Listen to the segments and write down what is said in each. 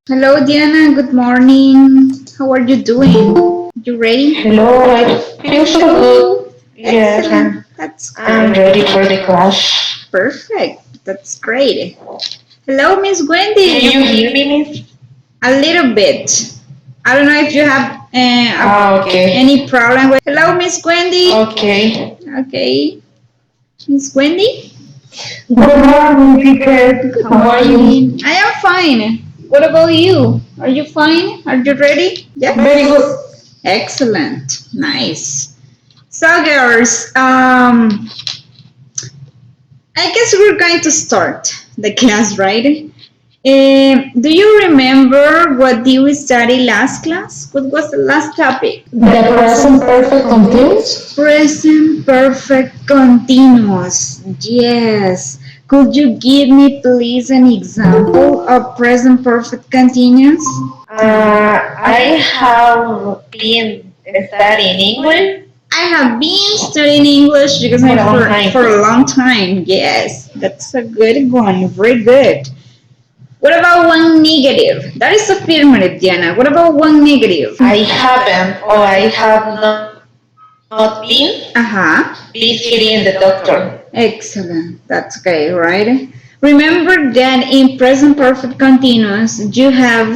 Hello, Diana. Good morning. How are you doing? You ready? Hello, I feel so good. Yes, Excellent. That's I'm great. ready for the class. Perfect. That's great. Hello, Miss Can you Wendy. hear me, Miss? A little bit. I don't know if you have Okay. any problem with. Hello, Miss Wendy. Okay. Okay, Miss Wendy. Good morning, teacher. Good How are you? morning. I am fine. What about you? Are you fine? Are you ready? Yeah. Very good. Excellent. Nice. So, girls, I guess we're going to start the class, right? Do you remember what did we study last class? What was the last topic? The present perfect continuous? Present perfect continuous. Yes. Could you give me please an example of present perfect continuous? I have been studying English I have been studying English because for I a long for time. a long time. Yes, that's a good one. Very good. What about one negative? That is affirmative, Diana. What about one negative? I haven't, or I have not been Uh-huh. visiting the doctor. Excellent. That's okay, right? Remember that in present perfect continuous, you have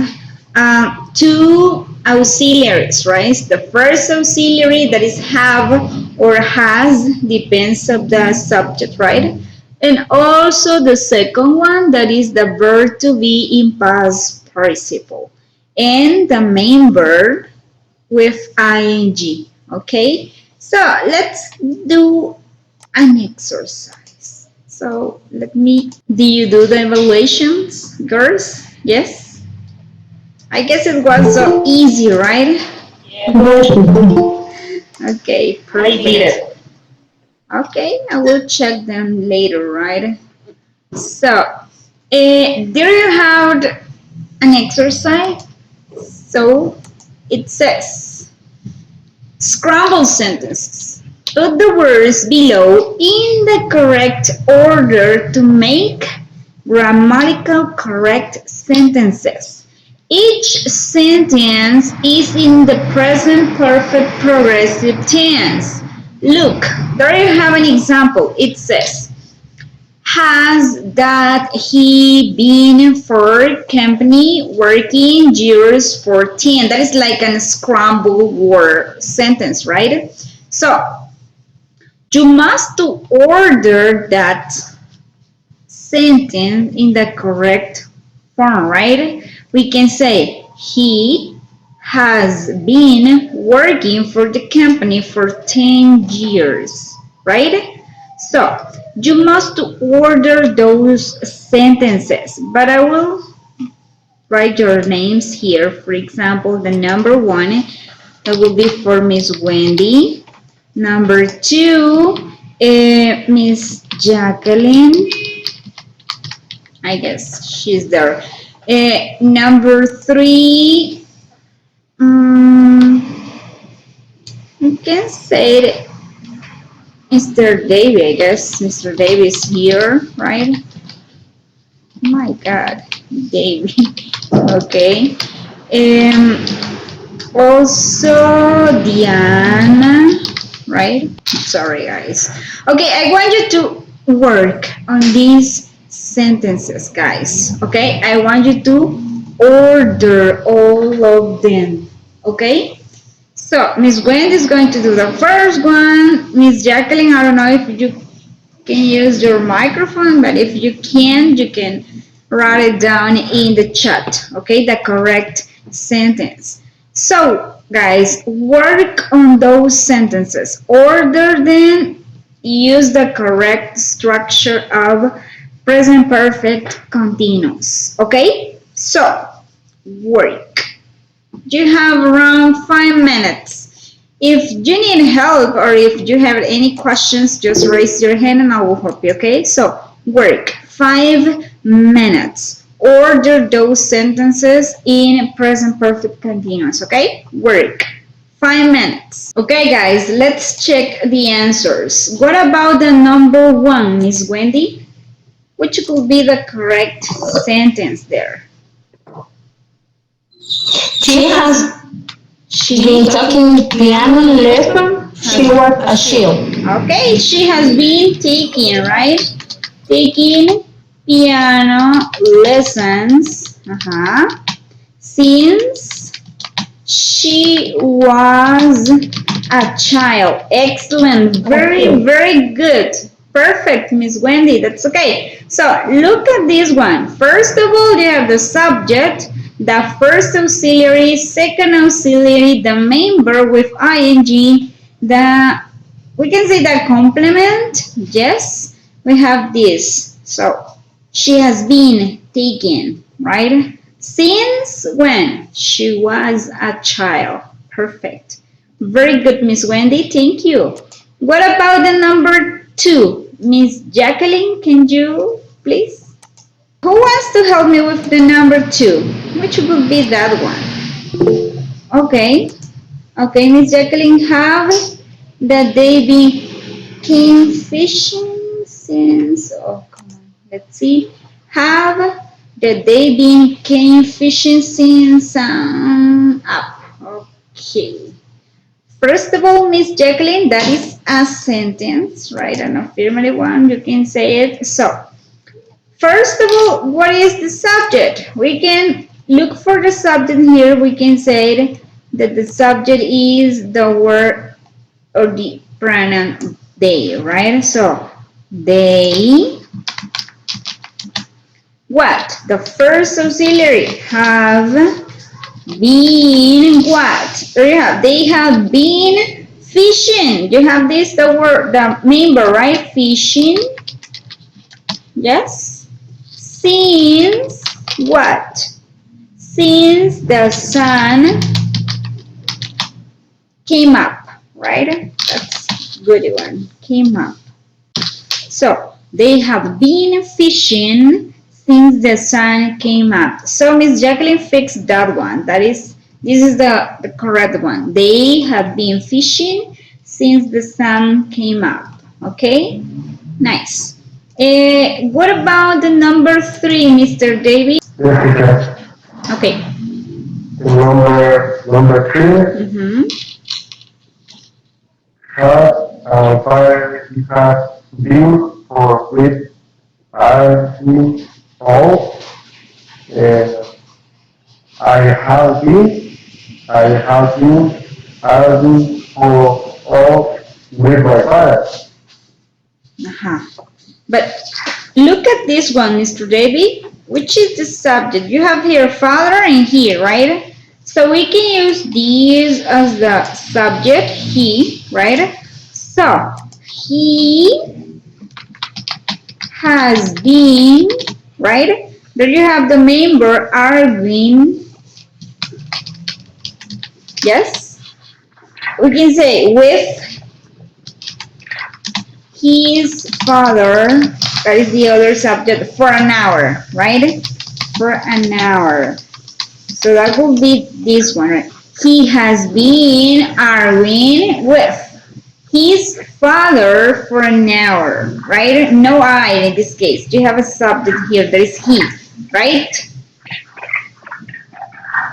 two auxiliaries, right? The first auxiliary that is have or has, depends of the subject, right? And also the second one that is the verb to be in past participle. And the main verb with ing, okay? So let's do an exercise. So let me, do you do the evaluations, girls? Yes? I guess it was so easy, right? Yes, teacher. Okay, I did perfect. it. Okay, I will check them later, right? So, there you have an exercise. So, it says, scramble sentences. Put the words below in the correct order to make grammatical correct sentences. Each sentence is in the present perfect progressive tense. Look, there you have an example. It says, has that he been for company working years 14? That is like a scramble word sentence, right? So you must order that sentence in the correct form, right? We can say he has been working for the company for 10 years, right? So you must order those sentences, but I will write your names here. For example, the number one, that will be for Miss Wendy. Number two, Miss Jacqueline. I guess she's there. Number three, you can say it, Mr. Davy. I guess Mr. Davy is here, right? Oh my God, Davy. Okay. Um, Also, Diana, right? Sorry, guys. Okay, I want you to work on these sentences, guys. Okay, I want you to order all of them. Okay, so Miss Wendy is going to do the first one. Miss Jacqueline, I don't know if you can use your microphone, but if you can write it down in the chat, okay, the correct sentence. So, guys, work on those sentences. Order them, use the correct structure of present perfect continuous, okay? So, work. You have around 5 minutes. If you need help or if you have any questions, just raise your hand and I will help you, okay? So, work 5 minutes. Order those sentences in present perfect continuous, okay? Work 5 minutes. Okay, guys, let's check the answers. What about the number one, Miss Wendy? Which could be the correct sentence there? She has been She taking piano lesson. She was a child. okay, she has been taking, right? Taking piano lessons. Since she was a child. Excellent. Very, very good. Perfect, Miss Wendy. That's okay. So look at this one. First of all, you have the subject, the first auxiliary, second auxiliary, the main verb with ing, the we can say the complement. Yes, we have this. So she has been taken, right? Since when? She was a child. Perfect. Very good, Miss Wendy. Thank you. What about the number two? Miss Jacqueline, can you please? Who wants to help me with the number two? Which would be that one? Okay. Okay, Miss Jacqueline, have that they became fishing since, oh, come on, let's see. Have that they became fishing since up. Okay. First of all, Miss Jacqueline, that is a sentence, right? An affirmative one, you can say it. So, first of all, what is the subject? We can look for the subject here. We can say that the subject is the word or the pronoun they, right? So, they, what? The first auxiliary have been what? There you have, they have been fishing. You have this, the word, the member, right? Fishing. Yes. Since what? Since the sun came up, right? That's a good one. Came up. So they have been fishing since the sun came up. So Miss Jacqueline fixed that one. This is the correct one. They have been fishing since the sun came up. Okay? Nice. What about the number three, Mr. David? Jessica, Okay. the number 3 Mm-hmm. has fire he has been for with RC all I have been I have been arguing for all with my father. Uh-huh. But look at this one, Mr. Davy. Which is the subject? You have here father and here, right? So we can use these as the subject, he, right? So, he has been, right? There you have the member arguing, yes? We can say with his father, that is the other subject, for an hour, right? For an hour. So that will be this one, right? He has been arguing with his father for an hour, right? No I in this case. You have a subject here, that is he, right?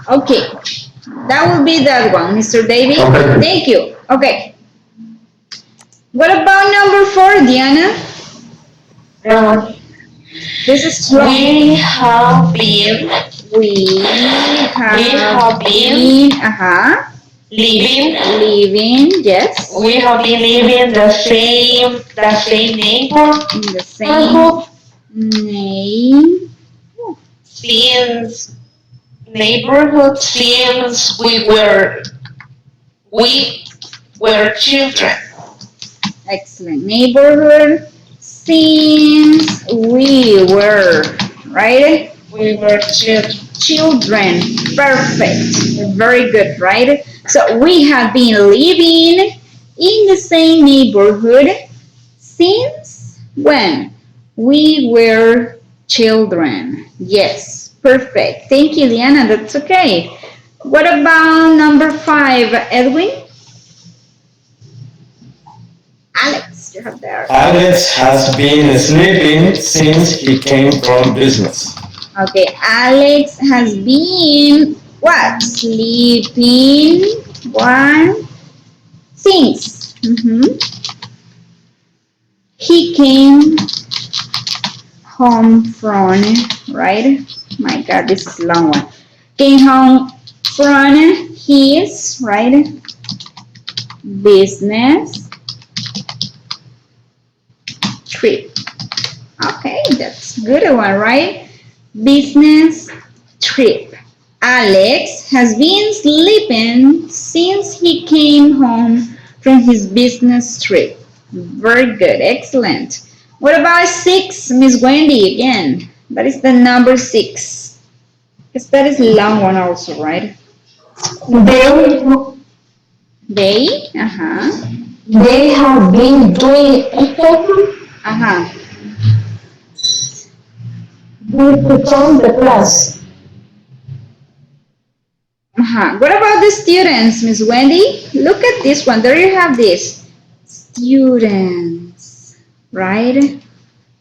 Okay, that will be that one, Mr. David. Okay. Thank you. Okay. What about number four, Diana? Um, This is strong. we have been We have been, living, yes, we have been living the same neighborhood in the same name. since neighborhood since we were children. Excellent. Neighborhood since we were, right? We were children. Children. Perfect. Very good, right? So we have been living in the same neighborhood since when? We were children. Yes. Perfect. Thank you, Diana. That's okay. What about number five, Edwin? Alex, you have there. Alex has been sleeping since he came from business. Okay, Alex has been What? Sleeping. One. Sings. He came home from, right? My God, this is a long one. Came home from his, right? Business trip. Okay, that's a good one, right? Business trip. Alex has been sleeping since he came home from his business trip. Very good, excellent. What about six, Miss Wendy? Again, that is the number six. Because that is a long one also, right? They They, uh-huh, they have been doing exercise uh-huh, before the class. uh-huh. What about the students, Miss Wendy? Look at this one. There you have this. Students, right?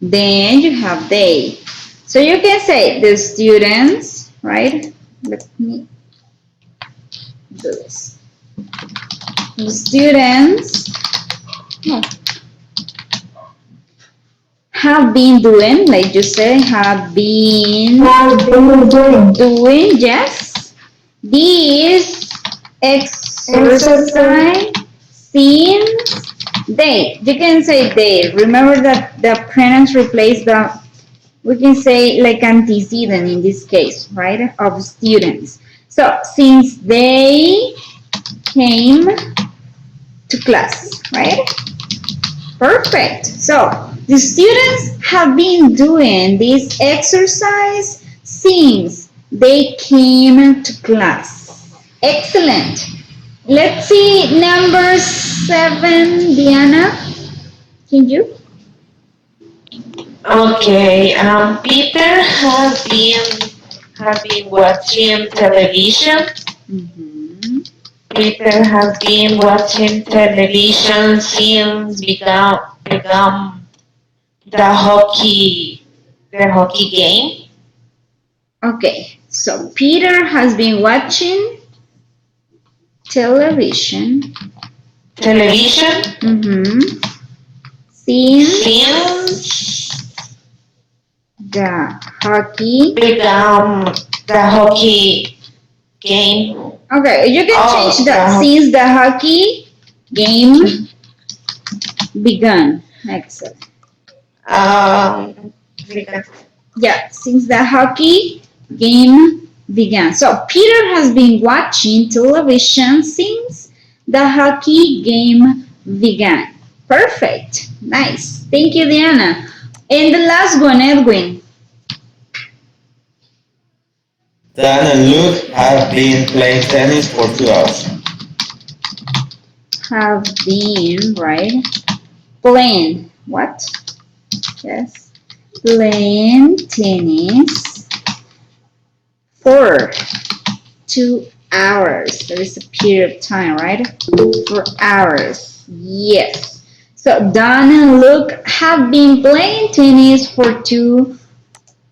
Then you have they. So you can say the students, right? Let me do this. The students have been doing, like you say, have been Have been doing, yes, this exercise exercise since they. You can say they. Remember that the pronouns replace the, we can say like antecedent in this case, right, of students. So since they came to class, right? Perfect. So the students have been doing this exercise since they came to class. Excellent. Let's see number seven, Diana. Can you? Okay, Peter has been watching television. Mhm. Peter has been watching television since began the hockey game. Okay, so Peter has been watching television. Television Mhm. Since since the hockey. began the hockey game. Okay, you can change Oh, that since the hockey game began. Excellent. um, began. Yeah, since the hockey game began. So Peter has been watching television since the hockey game began. Perfect. Nice. Thank you, Diana. And the last one, Edwin. Dan and Luke have been playing tennis for 2 hours. Have been, right? Playing. What? Yes. Playing tennis for 2 hours. There is a period of time, right? For hours. Yes. So Don and Luke have been playing tennis for 2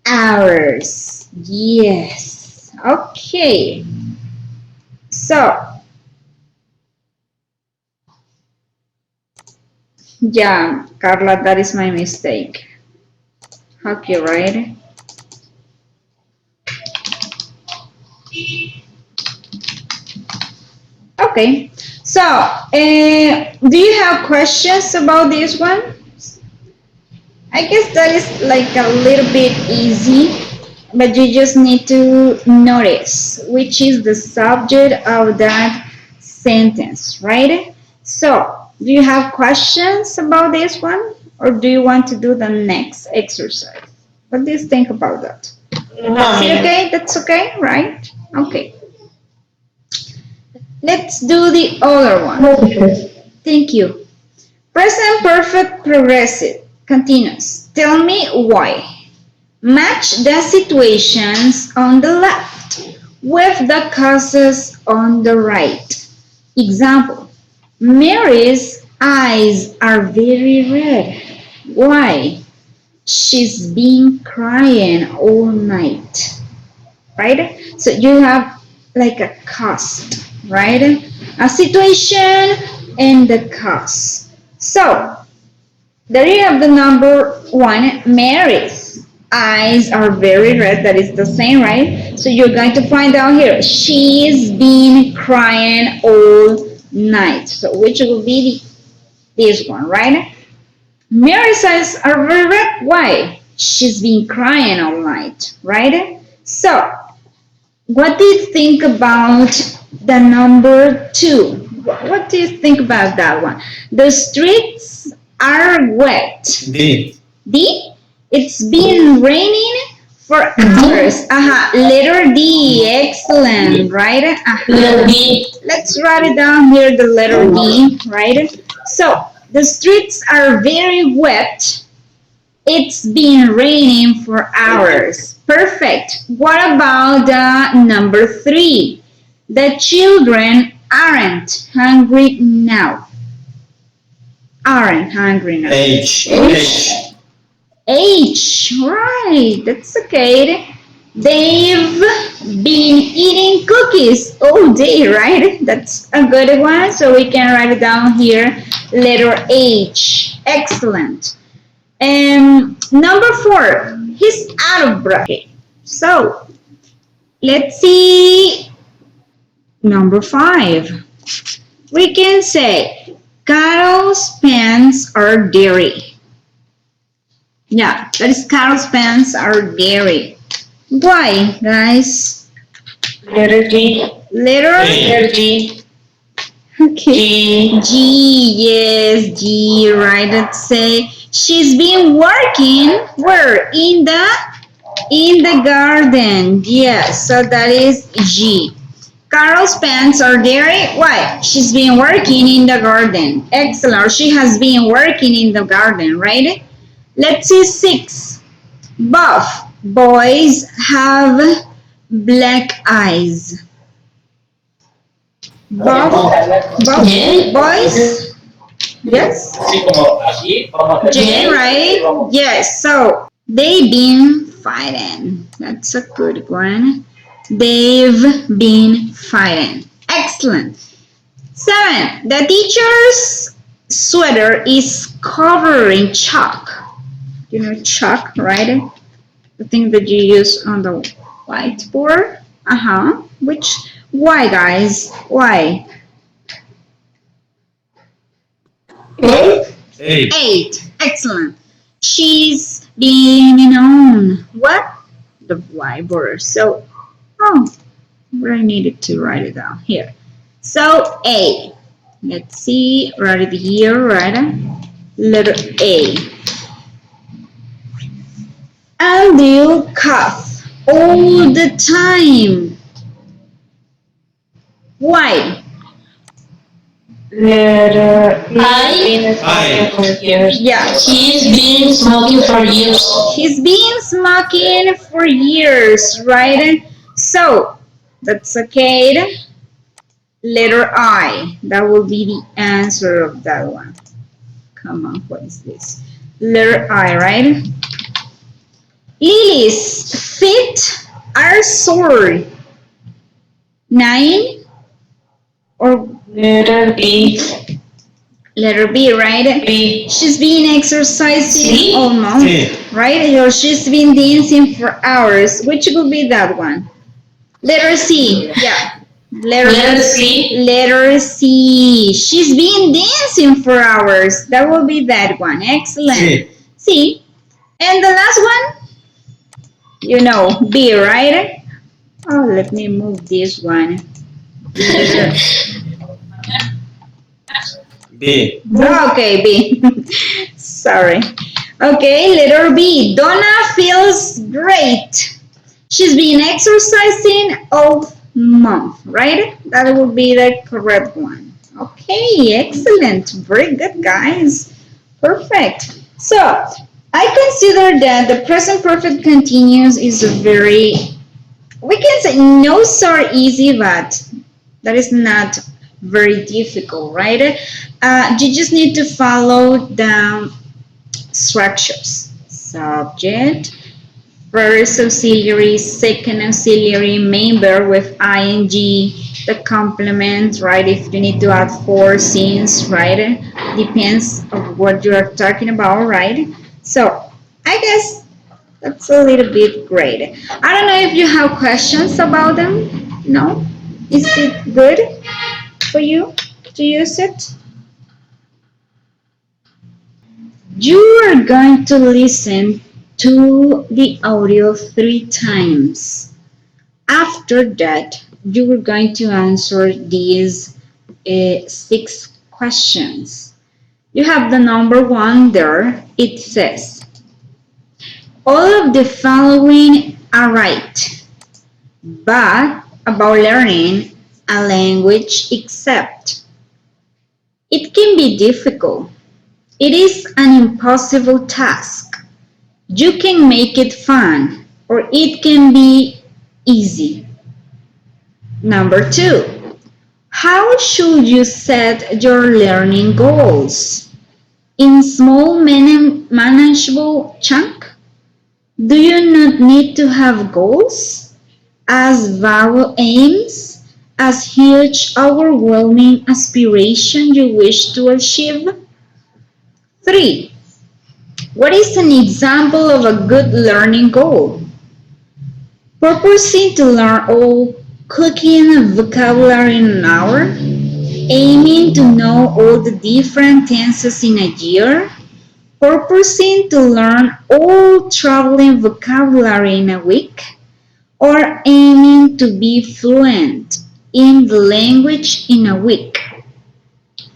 hours. Yes. Okay. So, yeah, Carla, that is my mistake. Okay, right? Okay. So, do you have questions about this one? I guess that is like a little bit easy, but you just need to notice which is the subject of that sentence, right? So, do you have questions about this one, or do you want to do the next exercise? What do you think about that? No, Is it ma'am. okay? That's okay, right? Okay. Let's do the other one. Thank you. Present perfect progressive continuous. Tell me why. Match the situations on the left with the causes on the right. Example, Mary's eyes are very red. Why? She's been crying all night. Right? So you have like a cost, right? A situation and the cost. So there you have the number one, Mary's eyes are very red. That is the same, right? So you're going to find out here. She's been crying all night. So which will be this one, right? Mary's eyes are very red. Why? She's been crying all night, right? So what do you think about the number two? What do you think about that one? The streets are wet. D. D? It's been raining for hours. Letter D. Excellent, right? Letter D. Let's write it down here, the letter D, right? So, the streets are very wet. It's been raining for hours. Perfect. What about number three? The children aren't hungry now. Aren't hungry now. H. H. H. Right. That's okay. They've been eating cookies all day, right? That's a good one. So we can write it down here. Letter H. Excellent. Number four, he's out of breath. Okay, so let's see number five. We can say Carol's pants are dirty. Yeah, that is Carol's pants are dirty. Why, guys? Letter G. Letter G. Okay. G, yes, G, right. Let's say she's been working where? In the garden. Yes, so that is G. Carol's pants are dirty. Why? She's been working in the garden. Excellent. Or she has been working in the garden, right? Let's see six. Buff boys have black eyes. Buff boys. Yes. J, right? Yes. So they've been fighting. That's a good one. They've been fighting. Excellent. Seven. The teacher's sweater is covered in chalk. You know chalk, right? The thing that you use on the whiteboard. Which? Why, guys? Why? Eight. Eight. Excellent. She's been on what? The whiteboard. So, where I needed to write it down here. So A. Let's see. Write it here. Right. Letter A. And you cough all the time. Why? Letter I. for years. Yeah. He's been smoking for years. He's been smoking for years, right? So, that's okay. Letter I. That will be the answer of that one. Come on, what is this? Letter I, right? Lily's feet are sore. 9 or Letter B. letter B, right? B. She's been exercising C? all month, C. right? Or she's been dancing for hours. Which will be that one? Letter C. Yeah. Letter C. Letter C. She's been dancing for hours. That will be that one. Excellent. C. C. And the last one? You know, B, right? Oh, let me move this one. B. Okay, B. Sorry. Okay, letter B. Donna feels great. She's been exercising all month, right? That will be the correct one. Okay, excellent. Very good, guys. Perfect. So, I consider that the present perfect continuous is a very, we can say no so easy, but that is not very difficult, right? You just need to follow the structures. Subject, first auxiliary, second auxiliary, main verb with ing, the complement, right? If you need to add for since, right? Depends of what you are talking about, right? So I guess that's a little bit great. I don't know if you have questions about them. No? Is it good for you to use it? You are going to listen to the audio 3 times. After that, you are going to answer these 6 questions. You have the number 1 there. It says, all of the following are right, but about learning a language except. It can be difficult. It is an impossible task. You can make it fun, or it can be easy. Number 2, how should you set your learning goals? In small, manageable chunks? Do you not need to have goals? As vague aims? As huge, overwhelming aspiration you wish to achieve? 3, what is an example of a good learning goal? Purposing to learn all cooking vocabulary in an hour? Aiming to know all the different tenses in a year? Purposing to learn all traveling vocabulary in a week? Or aiming to be fluent in the language in a week?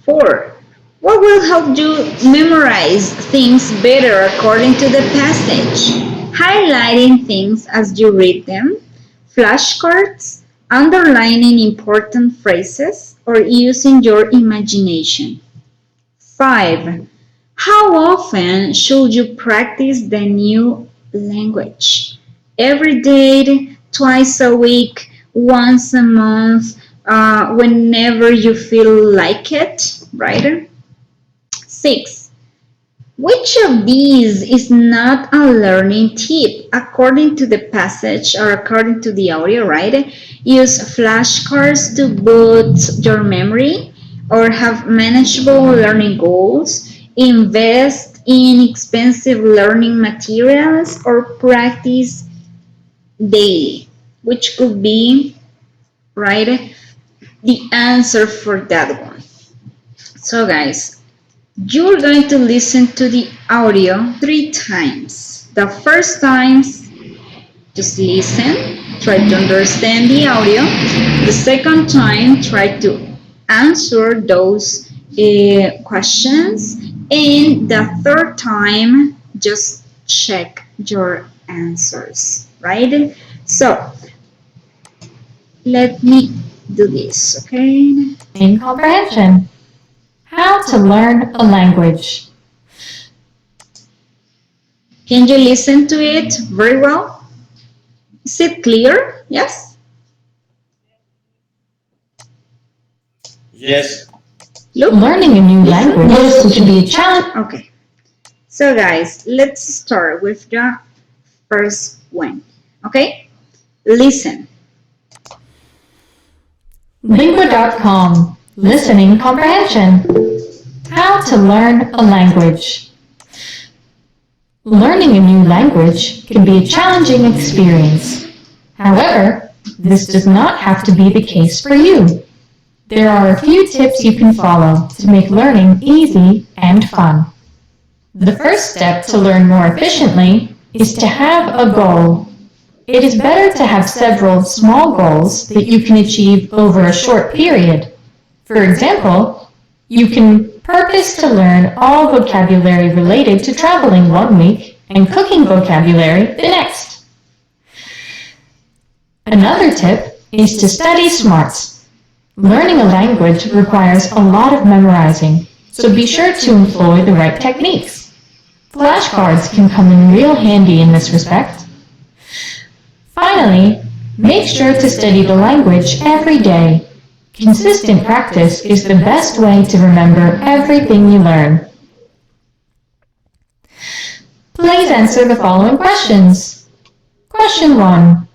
4, what will help you memorize things better according to the passage? Highlighting things as you read them, flashcards, underlining important phrases, or using your imagination. 5, how often should you practice the new language? Every day, twice a week, once a month, whenever you feel like it, right? 6, which of these is not a learning tip according to the passage or according to the audio, right? Use flashcards to boost your memory or have manageable learning goals. Invest in expensive learning materials or practice daily, which could be, right, the answer for that one. So, guys, you're going to listen to the audio 3 times. The first time, just listen, try to understand the audio. The second time, try to answer those questions. And the third time, just check your answers, right? So, let me do this, okay? In comprehension. How to learn a language. Can you listen to it very well? Is it clear? Yes? Yes. Look. Learning a new language can be a challenge. Okay. So guys, let's start with the first one. Okay? Listen. Lingua.com. Listening comprehension. How to learn a language. Learning a new language can be a challenging experience. However, this does not have to be the case for you. There are a few tips you can follow to make learning easy and fun. The first step to learn more efficiently is to have a goal. It is better to have several small goals that you can achieve over a short period. For example, you can purpose to learn all vocabulary related to traveling 1 week and cooking vocabulary the next. Another tip is to study smarts. Learning a language requires a lot of memorizing, so be sure to employ the right techniques. Flashcards can come in real handy in this respect. Finally, make sure to study the language every day. Consistent practice is the best way to remember everything you learn. Please answer the following questions. Question 1.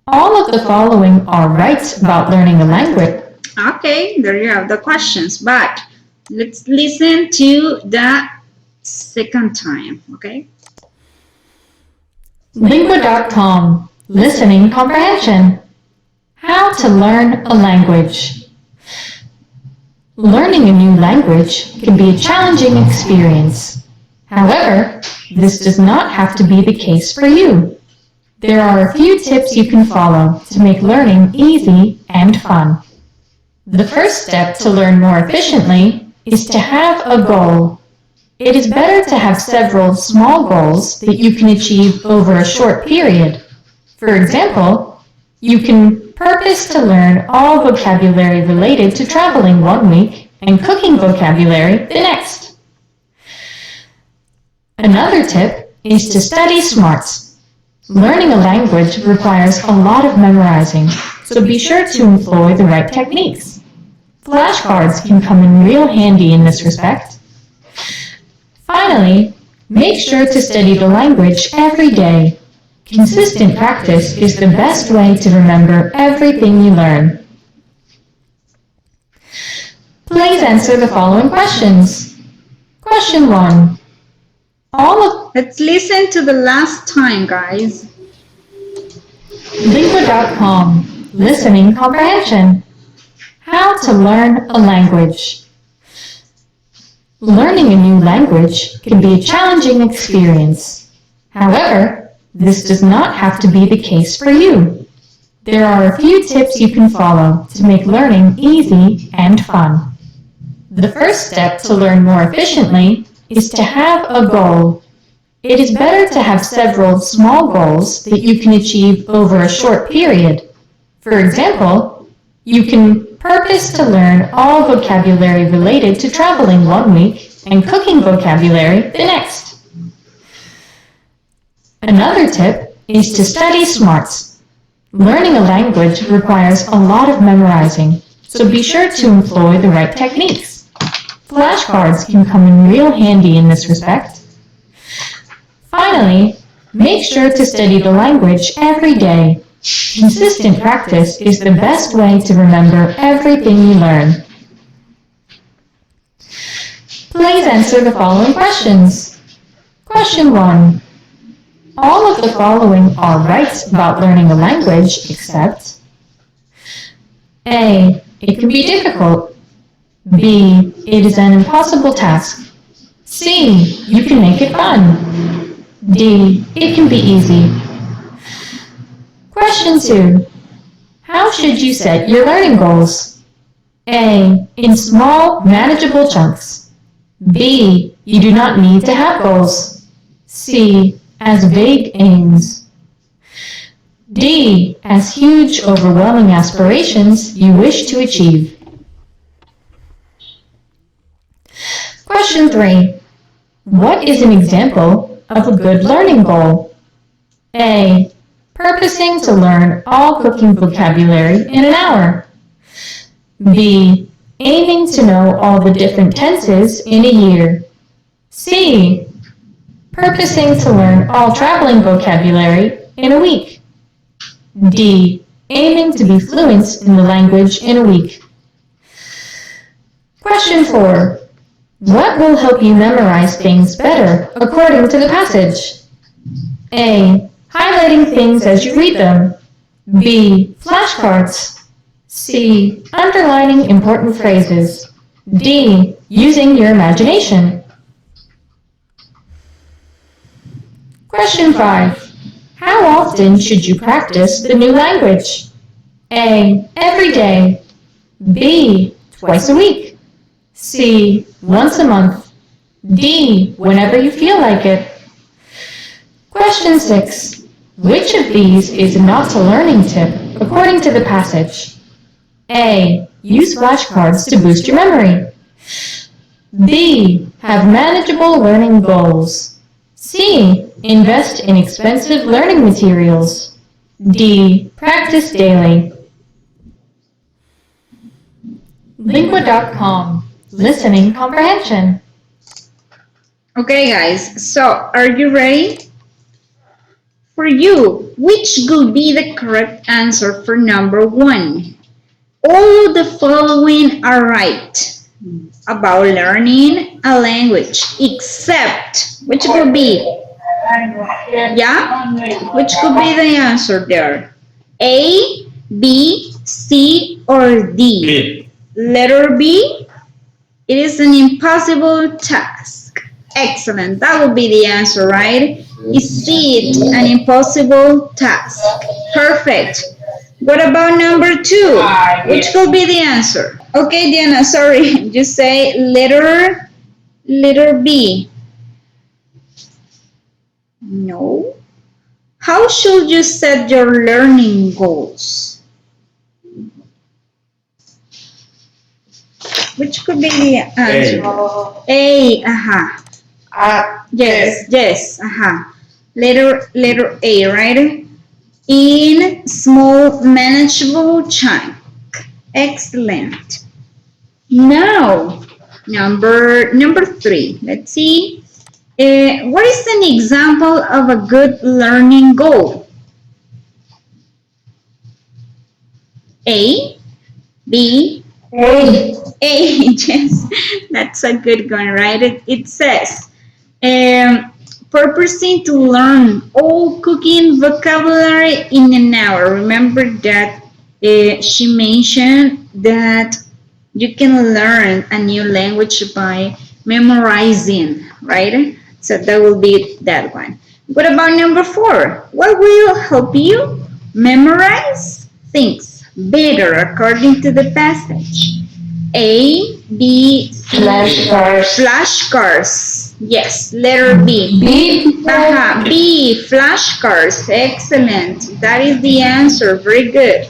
All of the following are right about learning a language. Okay, there you have the questions, but let's listen to the second time, okay? Lingua.com. Listening Comprehension. How to learn a language. Learning a new language can be a challenging experience. However, this does not have to be the case for you. There are a few tips you can follow to make learning easy and fun. The first step to learn more efficiently is to have a goal. It is better to have several small goals that you can achieve over a short period. For example, you can purpose to learn all vocabulary related to traveling 1 week and cooking vocabulary the next. Another tip is to study smarts. Learning a language requires a lot of memorizing, so be sure to employ the right techniques. Flashcards can come in real handy in this respect. Finally, make sure to study the language every day. Consistent practice is the best way to remember everything you learn. Please answer the following questions. Question 1. Let's listen to the last time, guys. Lingua.com. Listening Comprehension. How to learn a language. Learning a new language can be a challenging experience. However, this does not have to be the case for you. There are a few tips you can follow to make learning easy and fun. The first step to learn more efficiently is to have a goal. It is better to have several small goals that you can achieve over a short period. For example, you can purpose to learn all vocabulary related to traveling 1 week and cooking vocabulary the next. Another tip is to study smarts. Learning a language requires a lot of memorizing, so be sure to employ the right techniques. Flashcards can come in real handy in this respect. Finally, make sure to study the language every day. Consistent practice is the best way to remember everything you learn. Please answer the following questions. Question 1. All of the following are right about learning a language except A. It can be difficult. B. It is an impossible task. C. You can make it fun. D. It can be easy. Question 2. How should you set your learning goals? A. In small, manageable chunks. B. You do not need to have goals. C. As vague aims. D. As huge, overwhelming aspirations you wish to achieve. Question 3. What is an example of a good learning goal? A. Purposing to learn all cooking vocabulary in an hour. B. Aiming to know all the different tenses in a year. C. Purposing to learn all traveling vocabulary in a week. D. Aiming to be fluent in the language in a week. Question 4. What will help you memorize things better according to the passage? A. Highlighting things as you read them. B. Flashcards. C. Underlining important phrases. D. Using your imagination. Question 5. How often should you practice the new language? A. Every day. B. Twice a week. C. Once a month. D. Whenever you feel like it. Question 6. Which of these is not a learning tip according to the passage? A. Use flashcards to boost your memory. B. Have manageable learning goals. C. Invest in expensive learning materials. D. Practice daily. Lingua.com. Listening Comprehension. Okay, guys, so are you ready For you, which could be the correct answer for number one? All of the following are right about learning a language, except which could be, yeah? Which could be the answer there? A, B, C, or D? B. Letter B, it is an impossible task. Excellent. That would be the answer, right? Is it an impossible task? Perfect. What about number two? Which could be the answer? Okay, Diana, sorry. Just say letter B. No. How should you set your learning goals? Which could be the answer? A, aha. Yes, yes, aha. Letter A, right? In small, manageable chunk. Excellent. Now, number three. Let's see. What is an example of a good learning goal? A, B, A. Yes, that's a good one, right? It says, purposing to learn all cooking vocabulary in an hour. Remember that she mentioned that you can learn a new language by memorizing, right? So that will be that one. What about number four? What will help you memorize things better according to the passage? A, B, C. Flashcards. Flashcards. Yes, letter B. B. B, flashcards. Excellent. That is the answer. Very good.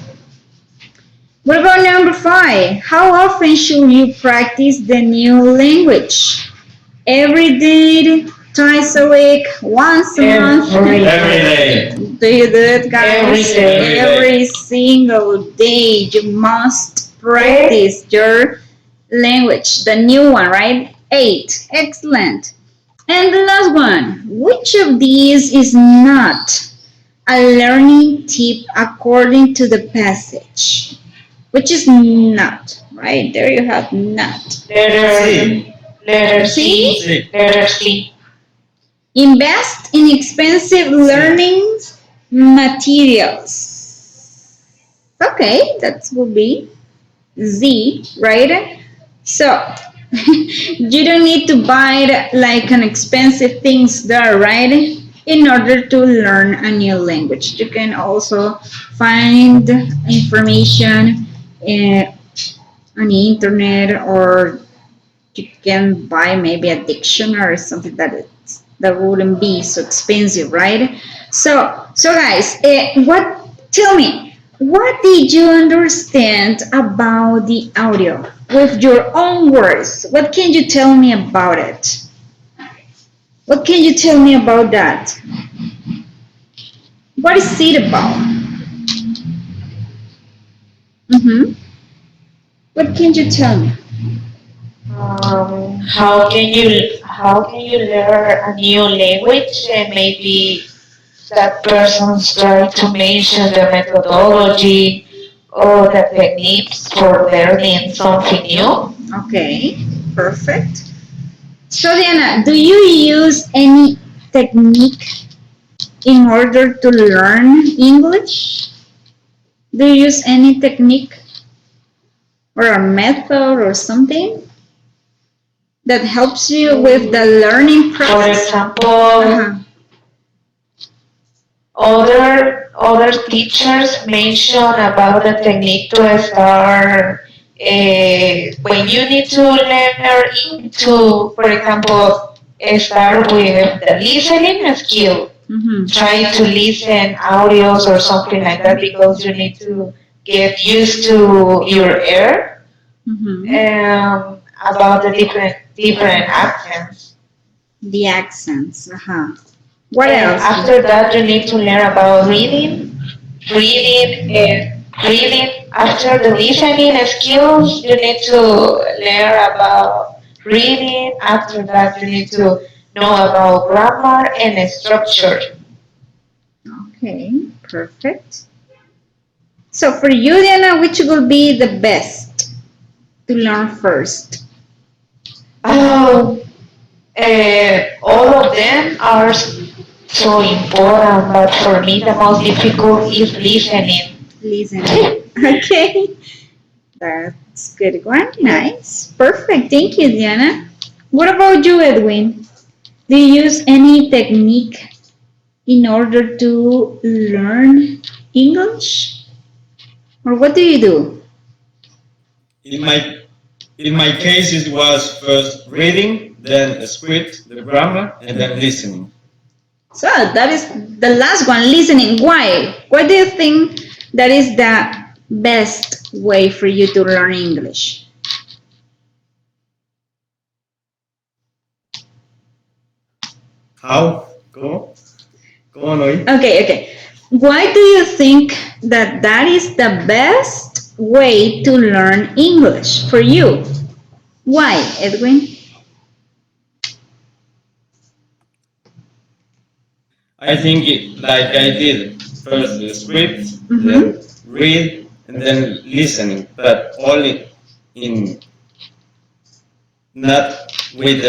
What about number five? How often should you practice the new language? Every day, twice a week, once a month? Every day. Do you do it, guys? Every day. Every single day, you must practice your language, the new one, right? 8. Excellent. And the last one. Which of these is not a learning tip according to the passage? Which is not, right? There you have not. Letter C. C. Letter C. Invest in expensive learning materials. Okay, that will be Z, right? So, you don't need to buy like an expensive things there, right? In order to learn a new language. You can also find information on the internet, or you can buy maybe a dictionary or something that wouldn't be so expensive, right? So guys, tell me, what did you understand about the audio with your own words? What can you tell me about it? What can you tell me about that? What is it about? Mm-hmm. What can you tell me? How can you learn a new language, and maybe that person's trying to mention the methodology or the techniques for learning something new? Okay, perfect. So Diana, do you use any technique in order to learn English? Do you use any technique or a method or something that helps you with the learning For process? example, Uh-huh. other teachers mention about the technique to start when you need to learn to, for example, start with the listening skill. Mm-hmm. Try to listen audios or something like that, because you need to get used to your ear, Mm-hmm. about the different accents. The accents. Uh-huh. What And else? after that, you need to learn about reading. After the listening skills, you need to learn about reading. After that, you need to know about grammar and structure. Okay, perfect. So for you, Diana, which will be the best to learn first? Oh, all of them are so important, but for me the most difficult is listening. Listening. Okay, that's good one. Yeah. Nice. Perfect. Thank you, Diana. What about you, Edwin? Do you use any technique in order to learn English? Or what do you do? In my case, it was first reading, then a script, the grammar, and then listening. So that is the last one, listening. Why? Why do you think that is the best way for you to learn English? How? ¿Cómo? ¿Cómo no oí? Okay. Why do you think that that is the best way to learn English for you? Why, Edwin? I think like I did first the script, Mm-hmm. then read, and then listening, but only in not with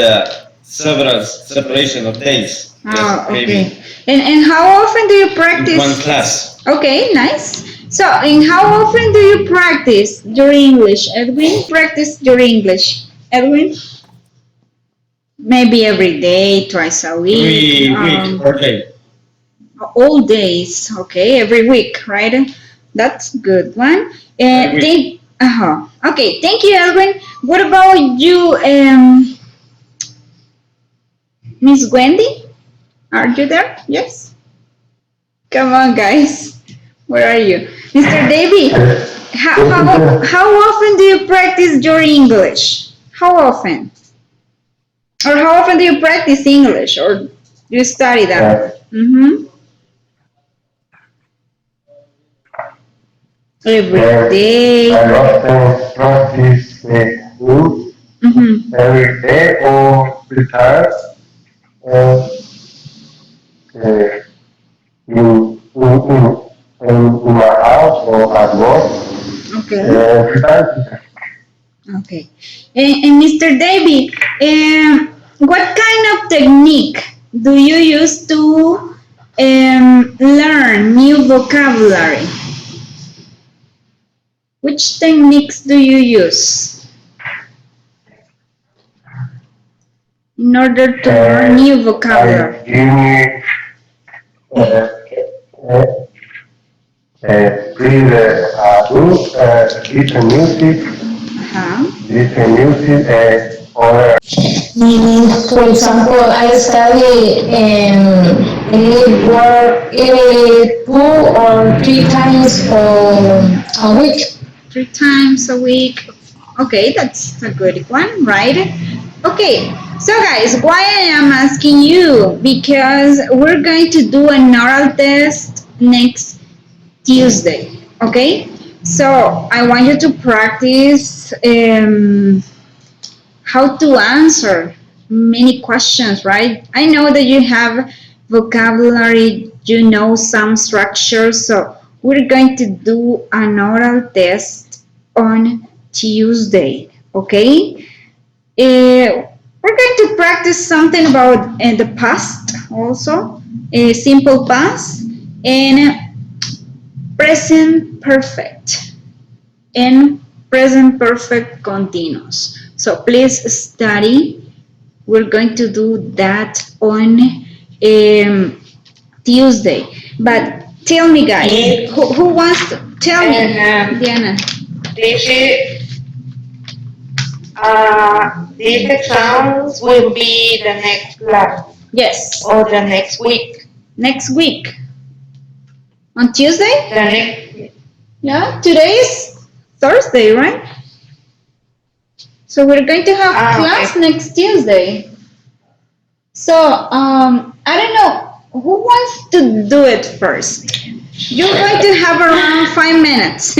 several separation of days, just Oh, maybe okay. And how often do you in one practice? class. Okay, nice. So, and how often do you practice your English, Edwin? Practice your English, Edwin? Maybe every day, twice a week, 3 weeks or day. all days. Okay, every week, right? That's good one. Every week. Okay, thank you, Edwin. What about you, Miss Wendy? Are you there? Yes. Come on, guys. Where are you, Mr. Davy? How often do you practice your English? How often? Or how often do you practice English? Or do you study that? Mm-hmm. Every day. I often practice food Mm-hmm. every day or prepare uh, uh, in my house or at work. Okay. Prepare. Okay. And Mr. Davy, what kind of technique do you use to learn new vocabulary? Which techniques do you use in order to learn new vocabulary? I give me uh, uh, please listen music, Uh-huh. listen music, or For example, I study two or three times a week. 3 times a week. Okay, that's a good one, right? Okay, so guys, why I am asking you? Because we're going to do an oral test next Tuesday. Okay, so I want you to practice how to answer many questions, right? I know that you have vocabulary, you know some structures, so we're going to do an oral test on Tuesday, okay? We're going to practice something about the past also, simple past, and present perfect and present perfect continuous. So please study. We're going to do that on Tuesday. But tell me, guys, who wants to tell me, And Diana? this is these exams will be the next class Yes, or the next week. next week on Tuesday. The next Yeah, today is Thursday, right? So we're going to have class okay. next Tuesday. So, I don't know who wants to do it first. You're going to have around 5 minutes,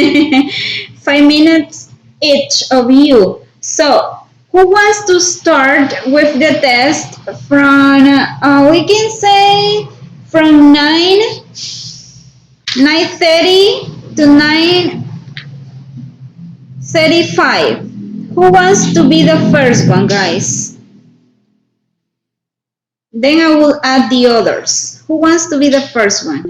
5 minutes each of you. So, who wants to start with the test from, we can say, from 9 9:30 to 9:35. Who wants to be the first one, guys? Then I will add the others. Who wants to be the first one?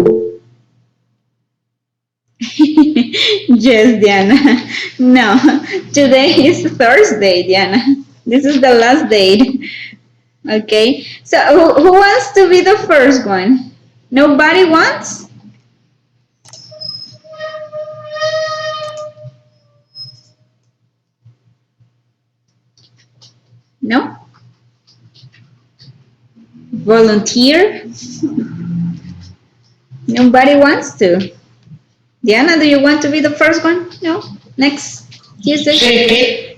Yes, Diana. No, today is Thursday, Diana. This is the last date. Okay, so who wants to be the first one? Nobody wants? No? Volunteer? Nobody wants to. Diana, do you want to be the first one? No? Next Tuesday? Repeat.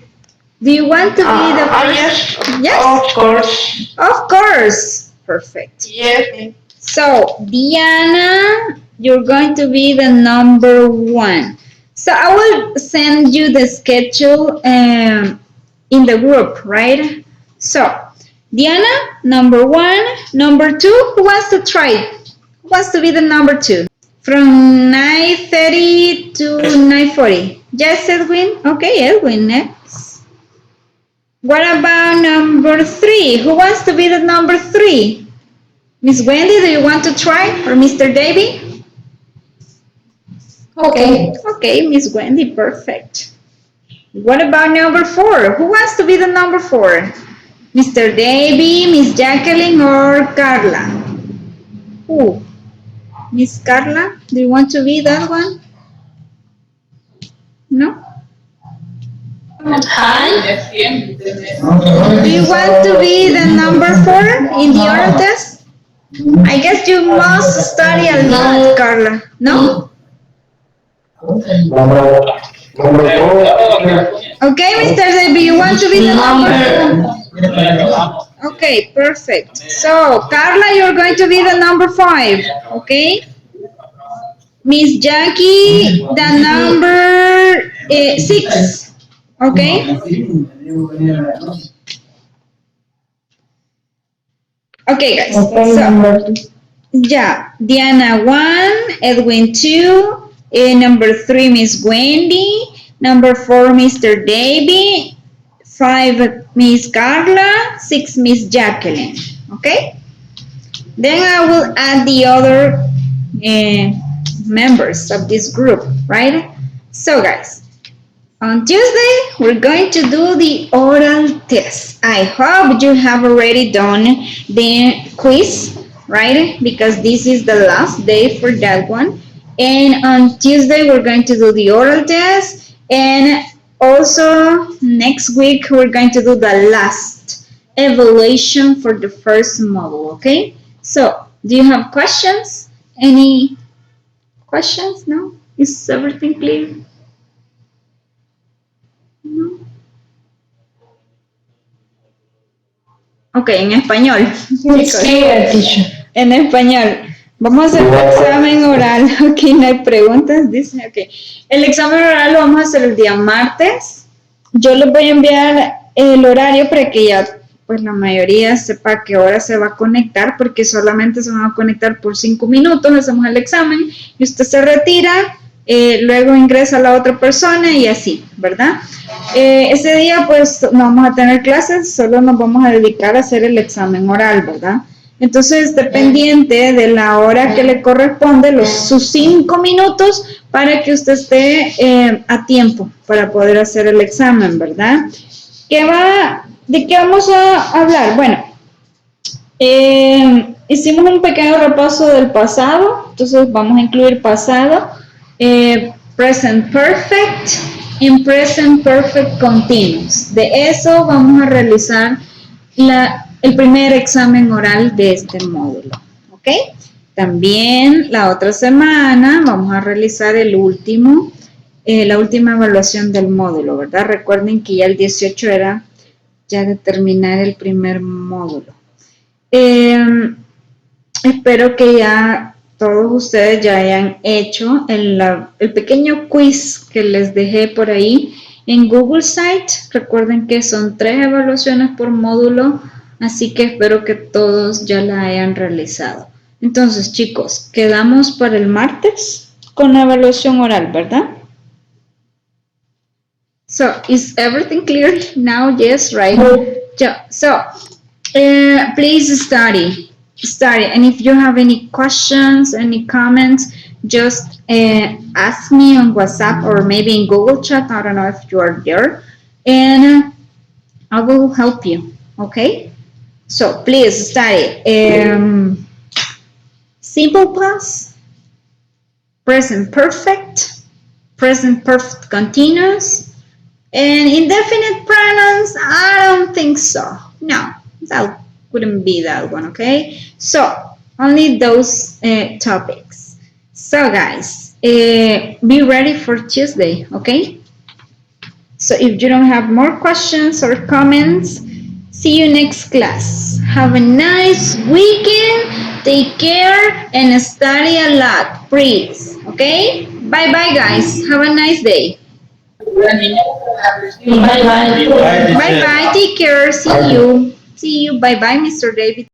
Do you want to be the first? Yes. Yes? Of course. Of course. Perfect. Yes. So, Diana, you're going to be the number one. So, I will send you the schedule in the group, right? So, Diana, number one. Number two, who wants to try it? Who wants to be the number two? From 9:30 to 9:40. Yes, Edwin? Okay, Edwin, next. What about number three? Who wants to be the number three? Miss Wendy, do you want to try? Or Mr. Davy? Okay. Okay, Miss Wendy, perfect. What about number four? Who wants to be the number four? Mr. Davy, Miss Jacqueline, or Carla? Who? Miss Carla, do you want to be that one? No? Hi. Do you want to be the number four in the oral test? I guess you must study a lot, Carla. No? Number 4. Okay, Mr. Davy, you want to be the number four? Okay, perfect. So, Carla, you're going to be the number five. Okay? Miss Jackie, the number six. Okay? Okay, guys. So, yeah, Diana 1, Edwin 2, number 3, Miss Wendy, number 4, Mr. Davy, 5, Miss Carla, 6, Miss Jacqueline. Okay? Then I will add the other members of this group, right? So, guys, on Tuesday, we're going to do the oral test. I hope you have already done the quiz, right? Because this is the last day for that one. And on Tuesday, we're going to do the oral test. And also, next week, we're going to do the last evaluation for the first module, okay? So, do you have questions? Any questions? No? Is everything clear? No? Ok, en español. It's clear, teacher. En español. Vamos a hacer el examen oral. Ok, no hay preguntas. Dice, ok. El examen oral lo vamos a hacer el día martes. Yo les voy a enviar el horario para que ya, pues la mayoría sepa a qué hora se va a conectar, porque solamente se van a conectar por 5 minutos. Hacemos el examen y usted se retira. Luego ingresa la otra persona y así, ¿verdad? Ese día pues no vamos a tener clases, solo nos vamos a dedicar a hacer el examen oral, ¿verdad? Entonces, dependiente de la hora que le corresponde, sus 5 minutos para que usted esté a tiempo para poder hacer el examen, ¿verdad? ¿De qué vamos a hablar? Bueno, hicimos un pequeño repaso del pasado, entonces vamos a incluir pasado, present perfect y present perfect continuous. De eso vamos a realizar el primer examen oral de este módulo, ¿ok? También la otra semana vamos a realizar la última evaluación del módulo, ¿verdad? Recuerden que ya el 18 era ya de terminar el primer módulo. Espero que ya todos ustedes ya hayan hecho el pequeño quiz que les dejé por ahí en Google Site. Recuerden que son 3 evaluaciones por módulo, así que espero que todos ya la hayan realizado. Entonces, chicos, quedamos para el martes. con la evaluación oral, ¿verdad? So, is everything clear now? Yes, right? Yeah. So, please study. And if you have any questions, any comments, just ask me on WhatsApp or maybe in Google Chat. I don't know if you are there. And I will help you, okay? So, please study. Simple past, present perfect continuous, and indefinite pronouns, I don't think so. No, that wouldn't be that one, okay? So, only those topics. So, guys, be ready for Tuesday, okay? So, if you don't have more questions or comments, see you next class. Have a nice weekend. Take care and study a lot, please, okay? Bye bye, guys. Have a nice day. Bye bye. Bye bye. Take care. See you. See you. Bye bye, Mr. David.